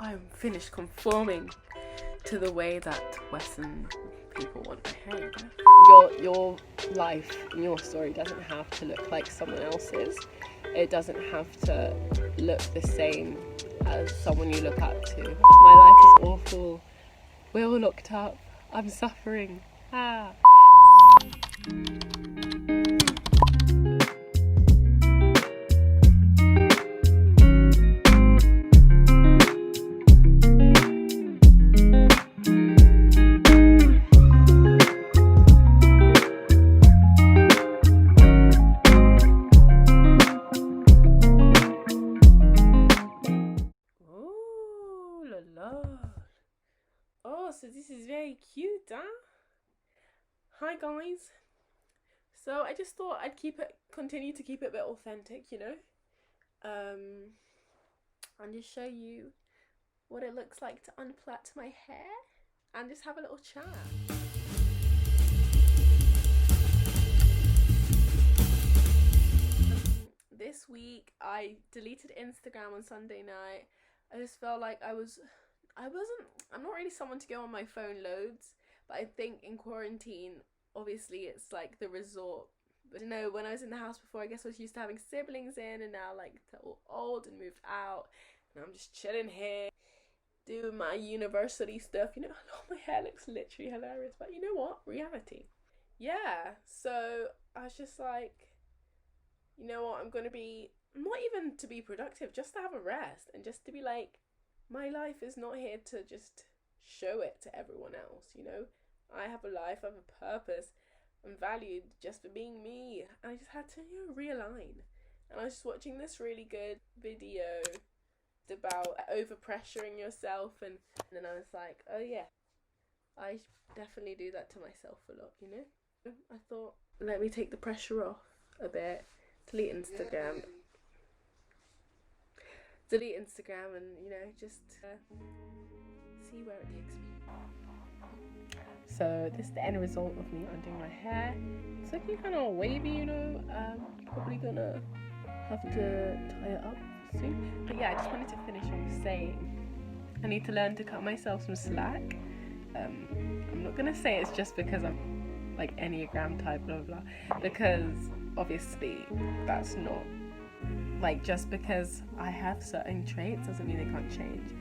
I'm finished conforming to the way that Western people want my hair. Your life and your story doesn't have to look like someone else's. It doesn't have to look the same as someone you look up to. My life is awful. We're all locked up. I'm suffering. So this is very cute, huh? Hi guys. So I just thought I'd continue to keep it a bit authentic, you know, and just show you what it looks like to unplait my hair and just have a little chat. This week I deleted Instagram on Sunday night. I just felt like I'm not really someone to go on my phone loads, but I think in quarantine, obviously it's like the resort. But you know, when I was in the house before, I guess I was used to having siblings in, and now like they're all old and moved out, and I'm just chilling here, doing my university stuff. You know, my hair looks literally hilarious, but you know what? Reality. Yeah, so I was just like, you know what, I'm gonna be, not even to be productive, just to have a rest, and just to be like, my life is not here to just show it to everyone else, you know? I have a life, I have a purpose, I'm valued just for being me. And I just had to, you know, realign. And I was just watching this really good video about overpressuring yourself, and then I was like, oh yeah, I definitely do that to myself a lot, you know? I thought, let me take the pressure off a bit, delete Instagram. Delete Instagram and, you know, just see where it takes me. So this is the end result of me undoing my hair. It's looking kind of wavy, you know. Probably gonna have to tie it up soon. But yeah, I just wanted to finish off saying I need to learn to cut myself some slack. I'm not gonna say it's just because I'm like Enneagram type, blah blah blah, because obviously that's not. Like, just because I have certain traits doesn't mean they can't change.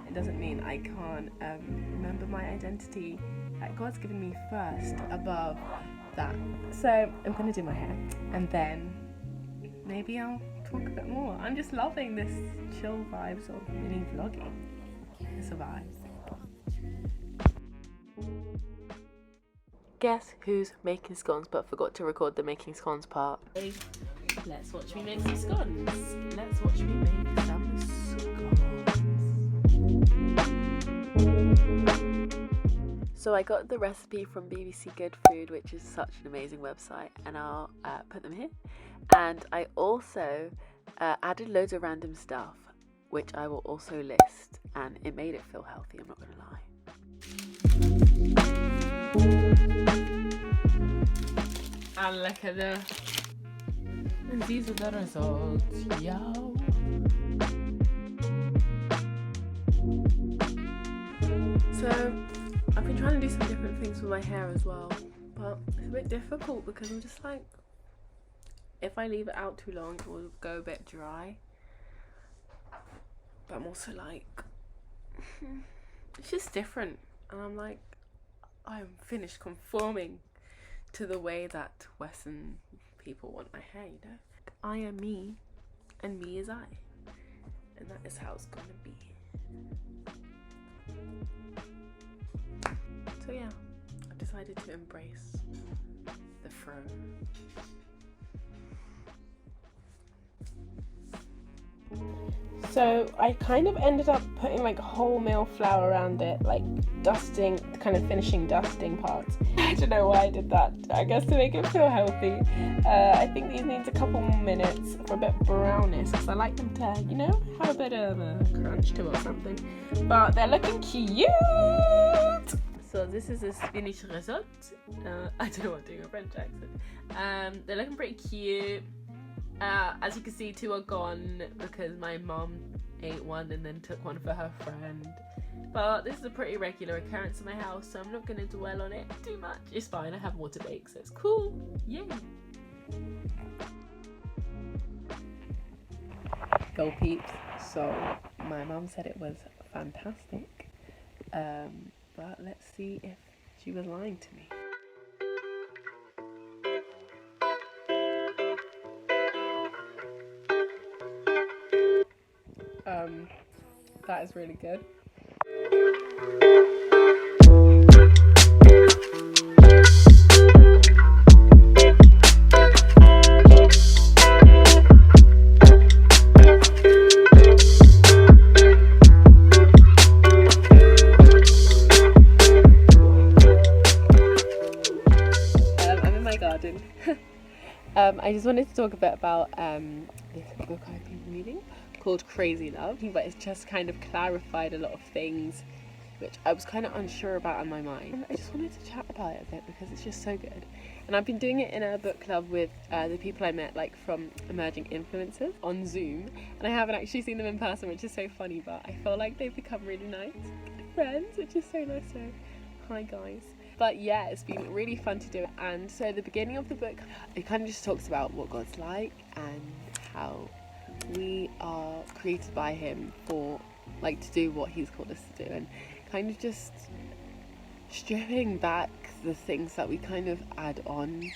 It doesn't mean I can't remember my identity that God's given me first above that. So I'm going to do my hair, and then maybe I'll talk a bit more. I'm just loving this chill vibes of mini vlogging. It's a vibe. Guess who's making scones but forgot to record the making scones part? Let's watch me make some scones. Let's watch me make some scones. So I got the recipe from BBC Good Food, which is such an amazing website, and I'll put them here. And I also added loads of random stuff, which I will also list, and it made it feel healthy, I'm not gonna lie. And look at this. And these are the results, yo. So, I've been trying to do some different things with my hair as well, but it's a bit difficult because I'm just like, if I leave it out too long, it will go a bit dry. But I'm also like, it's just different. And I'm like, I'm finished conforming to the way that Western people want my hair, you know. I am me, and me is I, and that is how it's gonna be. So yeah, I've decided to embrace the fro. So I kind of ended up putting like wholemeal flour around it, like dusting, kind of finishing dusting parts. I don't know why I did that. I guess to make it feel healthy. I think these needs a couple more minutes for a bit of brownness, because I like them to, you know, have a bit of a crunch to it or something. But they're looking cute. So this is the finished result. I don't know what I'm doing a French accent. They're looking pretty cute. As you can see, 2 are gone because my mom ate one and then took one for her friend. But this is a pretty regular occurrence in my house, so I'm not going to dwell on it too much. It's fine, I have more to bake, so it's cool. Yay! Go peeps. So my mum said it was fantastic. But let's see if she was lying to me. That is really good. I'm in my garden. I just wanted to talk a bit about this book I've been reading called Crazy Love, but it's just kind of clarified a lot of things which I was kind of unsure about in my mind. And I just wanted to chat about it a bit because it's just so good. And I've been doing it in a book club with the people I met from emerging influencers on Zoom, and I haven't actually seen them in person, which is so funny, but I feel like they've become really nice friends, which is so nice. So hi guys. But yeah, it's been really fun to do it. And so the beginning of the book, it kind of just talks about what God's like and how we are created by him for to do what he's called us to do, and kind of just stripping back the things that we kind of add on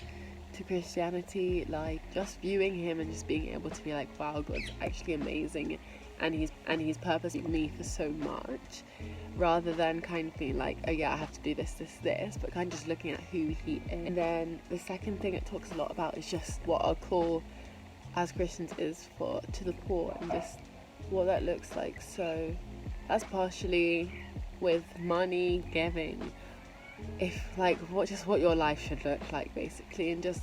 to Christianity, just viewing him and just being able to be like, wow, God's actually amazing and he's purposed me for so much, rather than kind of being like, oh yeah, I have to do this, but kind of just looking at who he is. And then the second thing it talks a lot about is just what our call as Christians is to the poor, and just what that looks like. So that's partially with money, giving, what your life should look like basically, and just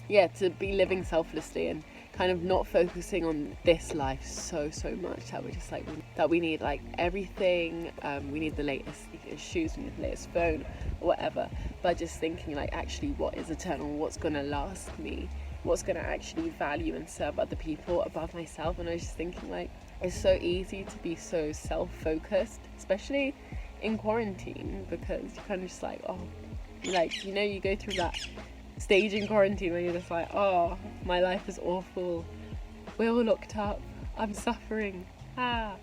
to be living selflessly and kind of not focusing on this life so much that we're just that we need everything, we need the latest shoes, we need the latest phone or whatever, but just thinking actually what is eternal, what's gonna last me, what's going to actually value and serve other people above myself. And I was just thinking it's so easy to be so self-focused, especially in quarantine, because you're kind of just you go through that stage in quarantine where you're just oh, my life is awful, we're all locked up, I'm suffering, but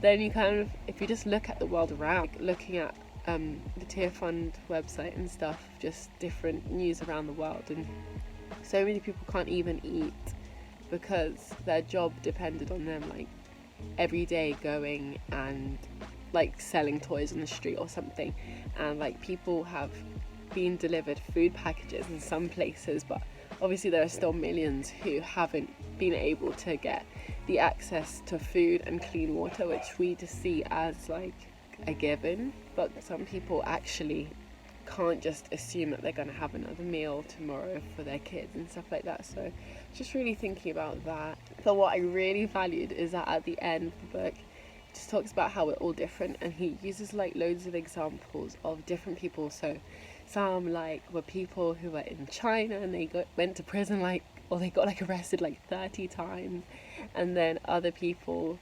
then you kind of, if you just look at the world around, looking at the Tier Fund website and stuff, just different news around the world, and so many people can't even eat because their job depended on them every day going and selling toys on the street or something, and people have been delivered food packages in some places, but obviously there are still millions who haven't been able to get the access to food and clean water, which we just see as a given. But some people actually can't just assume that they're going to have another meal tomorrow for their kids and stuff like that. So just really thinking about that. But what I really valued is that at the end of the book, he just talks about how we're all different, and he uses loads of examples of different people. So some were people who were in China and they went to prison or they got arrested 30 times, and then other people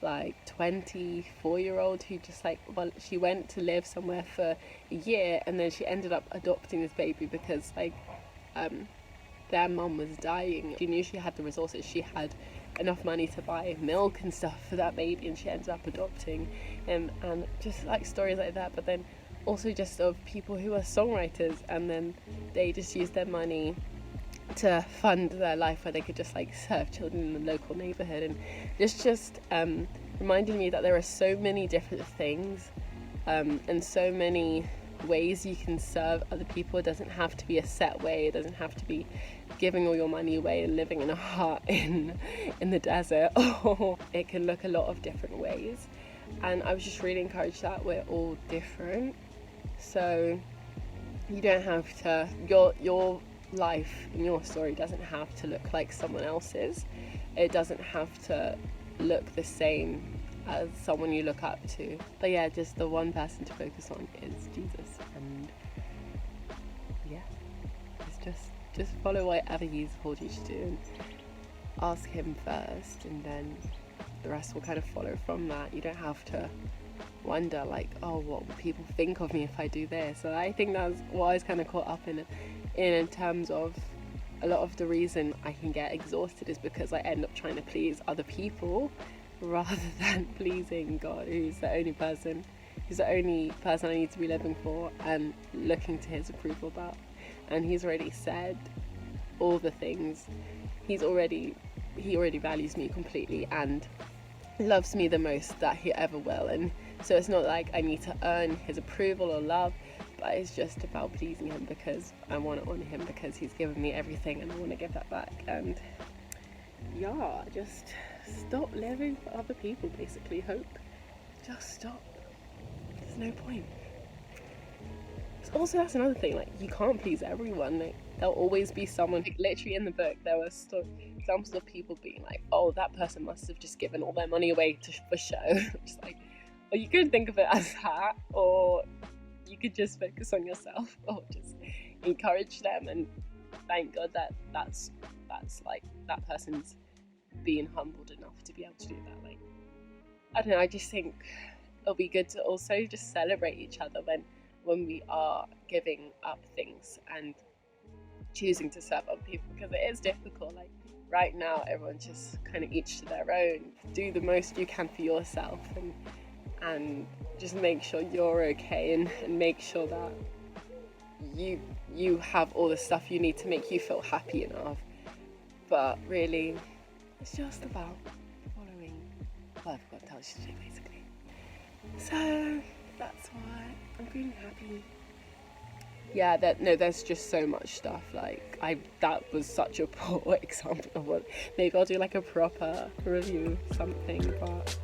24-year-old who just she went to live somewhere for a year, and then she ended up adopting this baby because their mum was dying. She knew she had the resources, she had enough money to buy milk and stuff for that baby, and she ended up adopting him. And just stories like that. But then also just of people who are songwriters, and then they just used their money to fund their life where they could just serve children in the local neighborhood. And just reminded me that there are so many different things and so many ways you can serve other people. It doesn't have to be a set way, it doesn't have to be giving all your money away and living in a hut in the desert, or it can look a lot of different ways. And I was just really encouraged that we're all different, so you don't have to, your life and your story doesn't have to look like someone else's. It doesn't have to look the same as someone you look up to. But yeah, just the one person to focus on is Jesus. And yeah, it's just follow whatever he's called you to do, and ask him first, and then the rest will kind of follow from that. You don't have to wonder like, oh, what will people think of me if I do this? So I think that's what I was kind of caught up in terms of a lot of the reason I can get exhausted is because I end up trying to please other people rather than pleasing God, who's the only person I need to be living for and looking to his approval about. And he's already said all the things. He already values me completely and loves me the most that he ever will. And so it's not like I need to earn his approval or love, but it's just about pleasing him because I want to honour him because he's given me everything and I want to give that back. And yeah, just stop living for other people, basically. Hope, just stop. There's no point. Also, that's another thing, like, you can't please everyone. Like, there'll always be someone, like, literally in the book there were examples of people being like, oh, that person must have just given all their money away for show. Just like, or you could think of it as that, or you could just focus on yourself, or just encourage them and thank God that's like, that person's being humbled enough to be able to do that. Like, I don't know, I just think it'll be good to also just celebrate each other when we are giving up things and choosing to serve other people, because it is difficult. Like, right now everyone's just kind of each to their own. Do the most you can for yourself and just make sure you're okay and make sure that you have all the stuff you need to make you feel happy enough. But really, it's just about following what I've got to tell you to do, basically. So that's why I'm feeling happy. Yeah, there's just so much stuff. Like, that was such a poor example of what. Maybe I'll do like a proper review, something. But